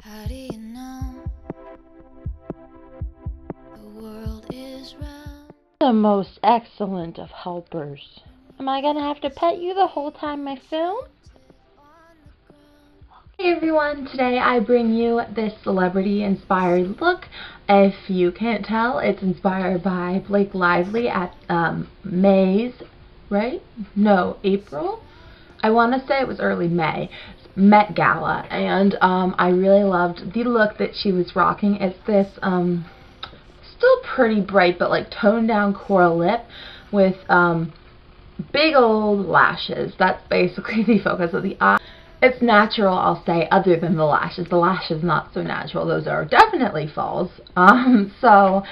How do you know the world is round? The most excellent of helpers. Am I gonna have to pet you the whole time I film? Hey everyone, today I bring you this celebrity inspired look. If you can't tell, it's inspired by Blake Lively at May's, right? No, April? I want to say it was early May. Met Gala, and I really loved the look that she was rocking. It's this still pretty bright but like toned down coral lip with big old lashes. That's basically the focus of the eye. It's natural, I'll say, other than the lashes. The lashes not so natural. Those are definitely false. So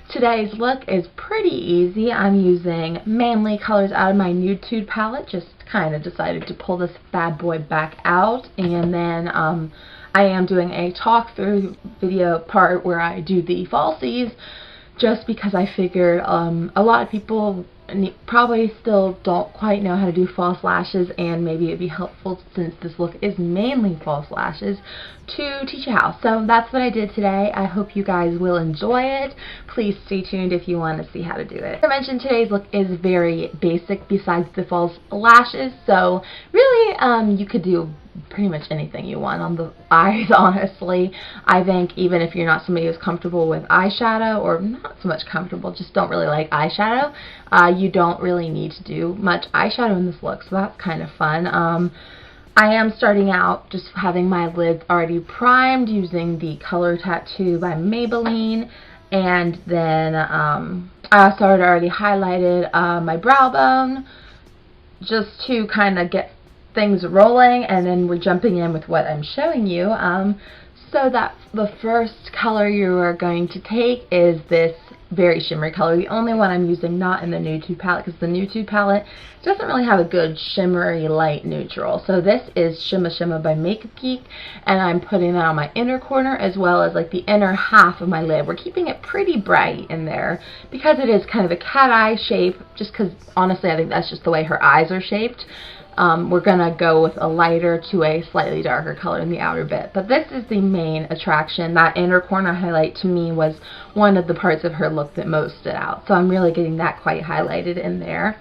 today's look is pretty easy. I'm using mainly colors out of my Nude Tude palette. Just kind of decided to pull this bad boy back out. And then I am doing a talk through video part where I do the falsies, just because I figured a lot of people probably still don't quite know how to do false lashes, and maybe it'd be helpful, since this look is mainly false lashes, to teach you how. So that's what I did today. I hope you guys will enjoy it. Please stay tuned if you want to see how to do it. As I mentioned, today's look is very basic besides the false lashes, so really you could do pretty much anything you want on the eyes, honestly. I think even if you're not somebody who's comfortable with eyeshadow, or not so much comfortable, just don't really like eyeshadow, you don't really need to do much eyeshadow in this look, so that's kind of fun. I am starting out just having my lids already primed using the Color Tattoo by Maybelline, and then I also had already highlighted my brow bone just to kind of get things rolling, and then we're jumping in with what I'm showing you. So that the first color you are going to take is this very shimmery color, the only one I'm using not in the Nude Tude palette, because the Nude Tude palette doesn't really have a good shimmery light neutral. So this is Shimma by Geek, and I'm putting that on my inner corner as well as like the inner half of my lid. We're keeping it pretty bright in there because it is kind of a cat eye shape, just because honestly I think that's just the way her eyes are shaped. We're going to go with a lighter to a slightly darker color in the outer bit. But this is the main attraction. That inner corner highlight to me was one of the parts of her look that most stood out. So I'm really getting that quite highlighted in there.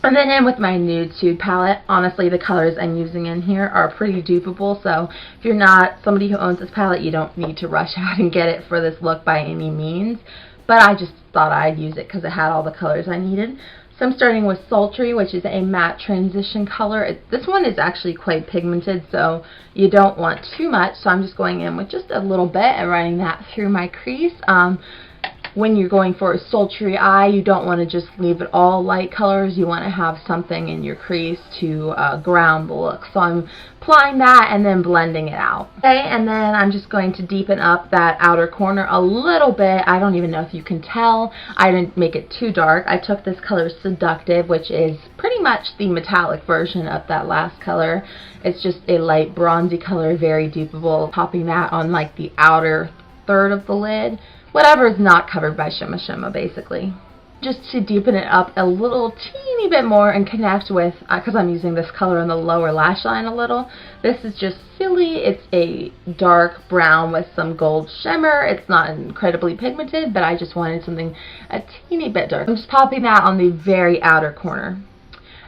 And then in with my Nude Tude palette, honestly the colors I'm using in here are pretty dupeable, so if you're not somebody who owns this palette, you don't need to rush out and get it for this look by any means. But I just thought I'd use it because it had all the colors I needed. So I'm starting with Sultry, which is a matte transition color. This one is actually quite pigmented, so you don't want too much. So I'm just going in with just a little bit and running that through my crease. When you're going for a sultry eye, you don't want to just leave it all light colors. You want to have something in your crease to ground the look. So I'm applying that and then blending it out. Okay, and then I'm just going to deepen up that outer corner a little bit. I don't even know if you can tell. I didn't make it too dark. I took this color Seductive, which is pretty much the metallic version of that last color. It's just a light bronzy color, very dupeable. Popping that on like the outer third of the lid. Whatever is not covered by Shimma, basically. Just to deepen it up a little teeny bit more and connect with, because I'm using this color in the lower lash line a little, this is just silly. It's a dark brown with some gold shimmer. It's not incredibly pigmented, but I just wanted something a teeny bit dark. I'm just popping that on the very outer corner.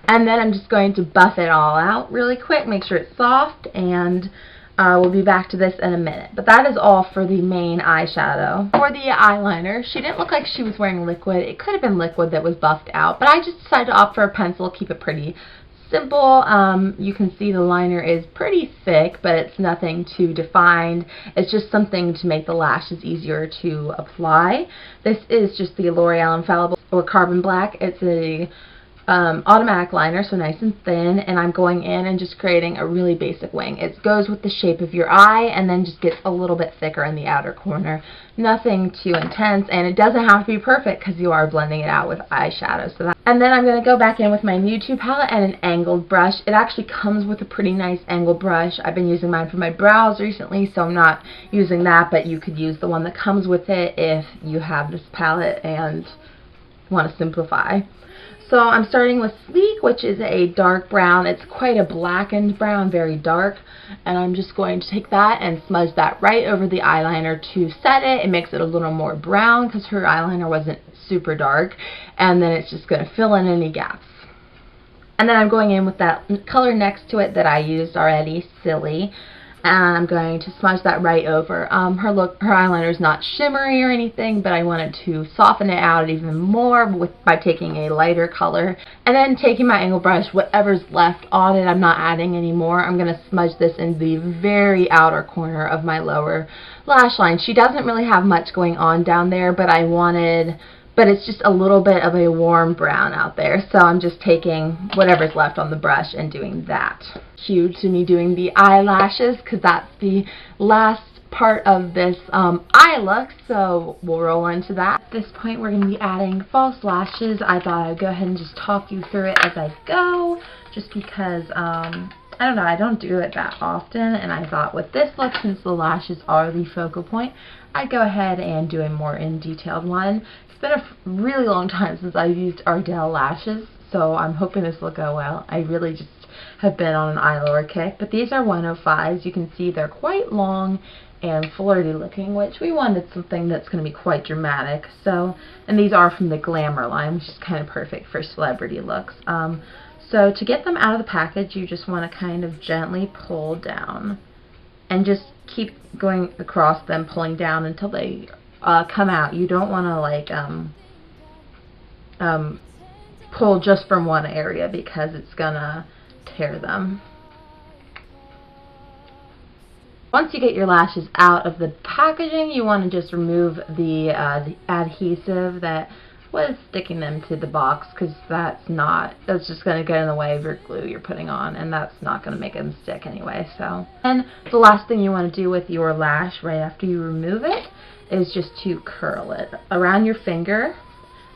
And then I'm just going to buff it all out really quick, make sure it's soft, and we'll be back to this in a minute. But that is all for the main eyeshadow. For the eyeliner, she didn't look like she was wearing liquid. It could have been liquid that was buffed out, but I just decided to opt for a pencil, keep it pretty simple. You can see the liner is pretty thick, but it's nothing too defined. It's just something to make the lashes easier to apply. This is just the L'Oreal Infallible or Carbon Black. It's a automatic liner, so nice and thin, and I'm going in and just creating a really basic wing. It goes with the shape of your eye and then just gets a little bit thicker in the outer corner. Nothing too intense, and it doesn't have to be perfect because you are blending it out with eyeshadow. And then I'm going to go back in with my Nude Tude palette and an angled brush. It actually comes with a pretty nice angled brush. I've been using mine for my brows recently, so I'm not using that, but you could use the one that comes with it if you have this palette and want to simplify. So I'm starting with Sleek, which is a dark brown. It's quite a blackened brown, very dark. And I'm just going to take that and smudge that right over the eyeliner to set it. It makes it a little more brown because her eyeliner wasn't super dark. And then it's just going to fill in any gaps. And then I'm going in with that color next to it that I used already, Silly. And I'm going to smudge that right over. Her eyeliner is not shimmery or anything, but I wanted to soften it out even more by taking a lighter color. And then taking my angle brush, whatever's left on it, I'm not adding any more. I'm going to smudge this in the very outer corner of my lower lash line. She doesn't really have much going on down there, but it's just a little bit of a warm brown out there. So I'm just taking whatever's left on the brush and doing that. Huge to me doing the eyelashes because that's the last part of this eye look, so we'll roll into that. At this point we're going to be adding false lashes. I thought I'd go ahead and just talk you through it as I go, just because I don't know, I don't do it that often, and I thought with this look, since the lashes are the focal point, I'd go ahead and do a more in-detailed one. It's been a really long time since I've used Ardell lashes, so I'm hoping this will go well. I really just have been on an eye lower kick, but these are 105s. You can see they're quite long and flirty looking, which we wanted something that's going to be quite dramatic. So, and these are from the Glamour line, which is kind of perfect for celebrity looks. So to get them out of the package, you just want to kind of gently pull down and just keep going across them, pulling down until they come out. You don't want to like pull just from one area because it's gonna tear them. Once you get your lashes out of the packaging, you want to just remove the adhesive that was sticking them to the box, because that's just going to get in the way of your glue you're putting on, and that's not going to make them stick anyway. So, and the last thing you want to do with your lash right after you remove it is just to curl it around your finger,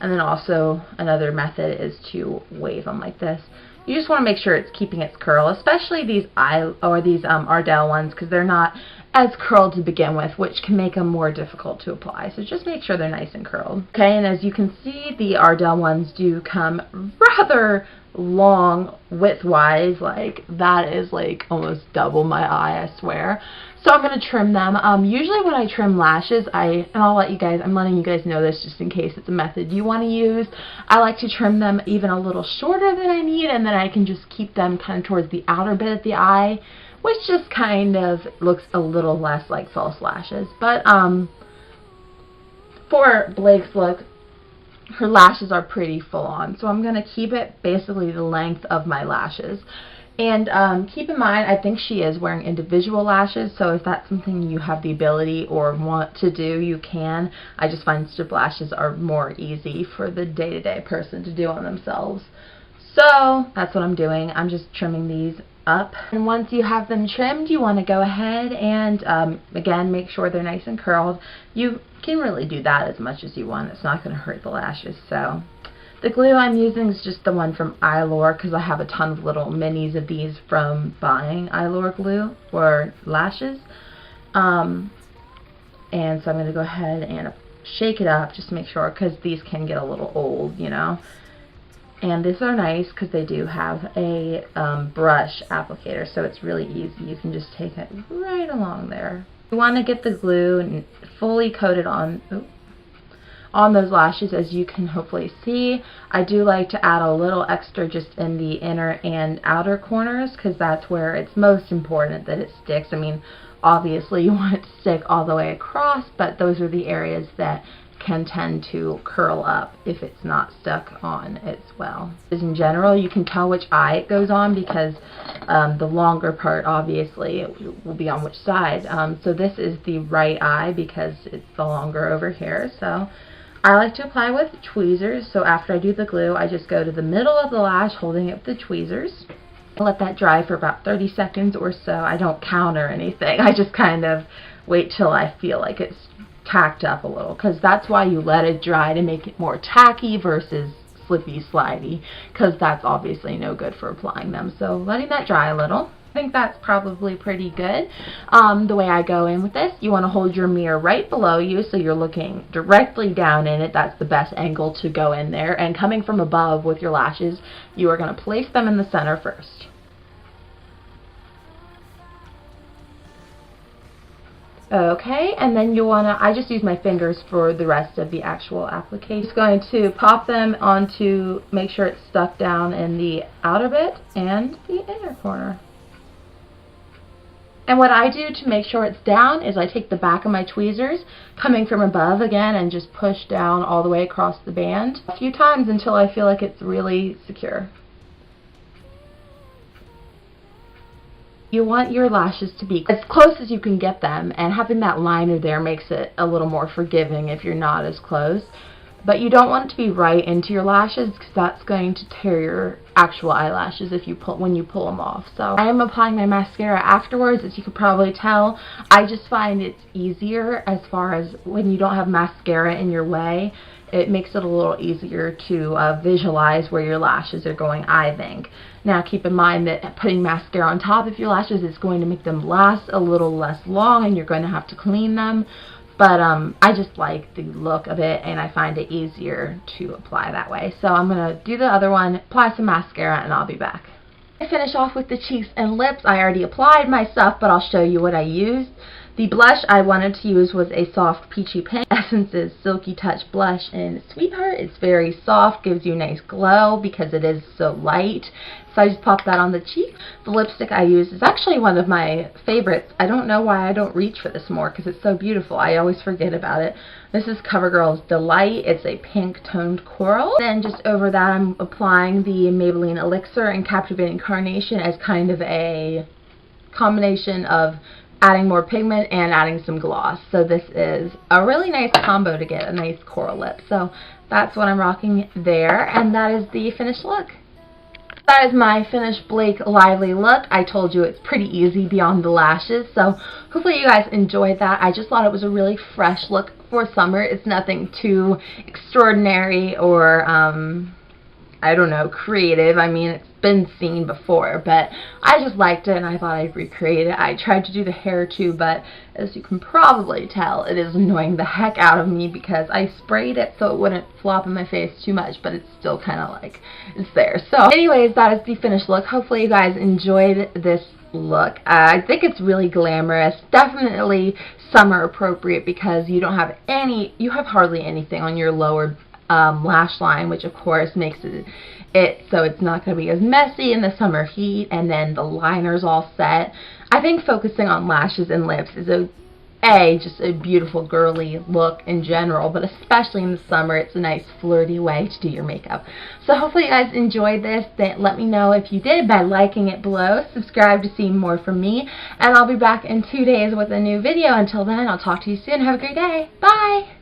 and then also another method is to wave them like this. You just want to make sure it's keeping its curl, especially these Ardell ones, because they're not as curled to begin with, which can make them more difficult to apply. So just make sure they're nice and curled. Okay, and as you can see, the Ardell ones do come rather long width-wise. Like, that is like almost double my eye, I swear. So I'm going to trim them. Usually when I trim lashes, I'm letting you guys know this just in case it's a method you want to use. I like to trim them even a little shorter than I need, and then I can just keep them kind of towards the outer bit of the eye, which just kind of looks a little less like false lashes. But for Blake's look, her lashes are pretty full on, so I'm going to keep it basically the length of my lashes. And keep in mind, I think she is wearing individual lashes, so if that's something you have the ability or want to do, you can. I just find strip lashes are more easy for the day-to-day person to do on themselves. So that's what I'm doing. I'm just trimming these up. And once you have them trimmed, you want to go ahead and, again, make sure they're nice and curled. You can really do that as much as you want. It's not going to hurt the lashes. So the glue I'm using is just the one from Eyelure, because I have a ton of little minis of these from buying Eyelure glue for lashes. And so I'm going to go ahead and shake it up just to make sure, because these can get a little old, you know. And these are nice because they do have a brush applicator, so it's really easy. You can just take it right along there. You want to get the glue fully coated on those lashes, as you can hopefully see. I do like to add a little extra just in the inner and outer corners, because that's where it's most important that it sticks. I mean, obviously you want it to stick all the way across, but those are the areas that can tend to curl up if it's not stuck on as well. In general, you can tell which eye it goes on, because the longer part obviously will be on which side. So this is the right eye because it's the longer over here. So I like to apply with tweezers. So after I do the glue, I just go to the middle of the lash holding it with the tweezers. I let that dry for about 30 seconds or so. I don't count or anything. I just kind of wait till I feel like it's tacked up a little, because that's why you let it dry, to make it more tacky versus slippy slidey, because that's obviously no good for applying them. So letting that dry a little. I think that's probably pretty good. The way I go in with this, you want to hold your mirror right below you so you're looking directly down in it. That's the best angle to go in there. And coming from above with your lashes, you are going to place them in the center first. Okay, and then you want to, I just use my fingers for the rest of the actual application. Just going to pop them onto, make sure it's stuck down in the outer bit and the inner corner. And what I do to make sure it's down is I take the back of my tweezers, coming from above again, and just push down all the way across the band a few times until I feel like it's really secure. You want your lashes to be as close as you can get them, and having that liner there makes it a little more forgiving if you're not as close. But you don't want it to be right into your lashes, because that's going to tear your actual eyelashes if you when you pull them off. So I am applying my mascara afterwards, as you could probably tell. I just find it's easier as far as when you don't have mascara in your way. It makes it a little easier to visualize where your lashes are going, I think. Now keep in mind that putting mascara on top of your lashes is going to make them last a little less long, and you're going to have to clean them. But I just like the look of it, and I find it easier to apply that way. So I'm going to do the other one, apply some mascara, and I'll be back. To finish off with the cheeks and lips, I already applied my stuff, but I'll show you what I used. The blush I wanted to use was a soft peachy pink. Essence's Silky Touch Blush in Sweetheart. It's very soft, gives you a nice glow because it is so light. So I just popped that on the cheek. The lipstick I used is actually one of my favorites. I don't know why I don't reach for this more because it's so beautiful. I always forget about it. This is Covergirl's Delight. It's a pink toned coral. Then just over that I'm applying the Maybelline Elixir in Captivating Carnation as kind of a combination of adding more pigment and adding some gloss. So this is a really nice combo to get a nice coral lip. So that's what I'm rocking there, and that is the finished look. That is my finished Blake Lively look. I told you it's pretty easy beyond the lashes, so hopefully you guys enjoyed that. I just thought it was a really fresh look for summer. It's nothing too extraordinary or I don't know, creative. I mean, it's been seen before, but I just liked it and I thought I'd recreate it. I tried to do the hair too, but as you can probably tell, it is annoying the heck out of me because I sprayed it so it wouldn't flop in my face too much, but it's still kind of like, it's there. So anyways, that is the finished look. Hopefully you guys enjoyed this look. I think it's really glamorous, definitely summer appropriate because you don't have you have hardly anything on your lower lash line, which of course makes it so it's not going to be as messy in the summer heat, and then the liner's all set. I think focusing on lashes and lips is just a beautiful girly look in general, but especially in the summer it's a nice flirty way to do your makeup. So hopefully you guys enjoyed this. Let me know if you did by liking it below. Subscribe to see more from me, and I'll be back in 2 days with a new video. Until then, I'll talk to you soon. Have a great day. Bye!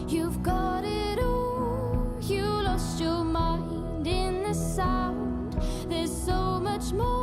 You've got it all, you lost your mind in the sound. There's so much more.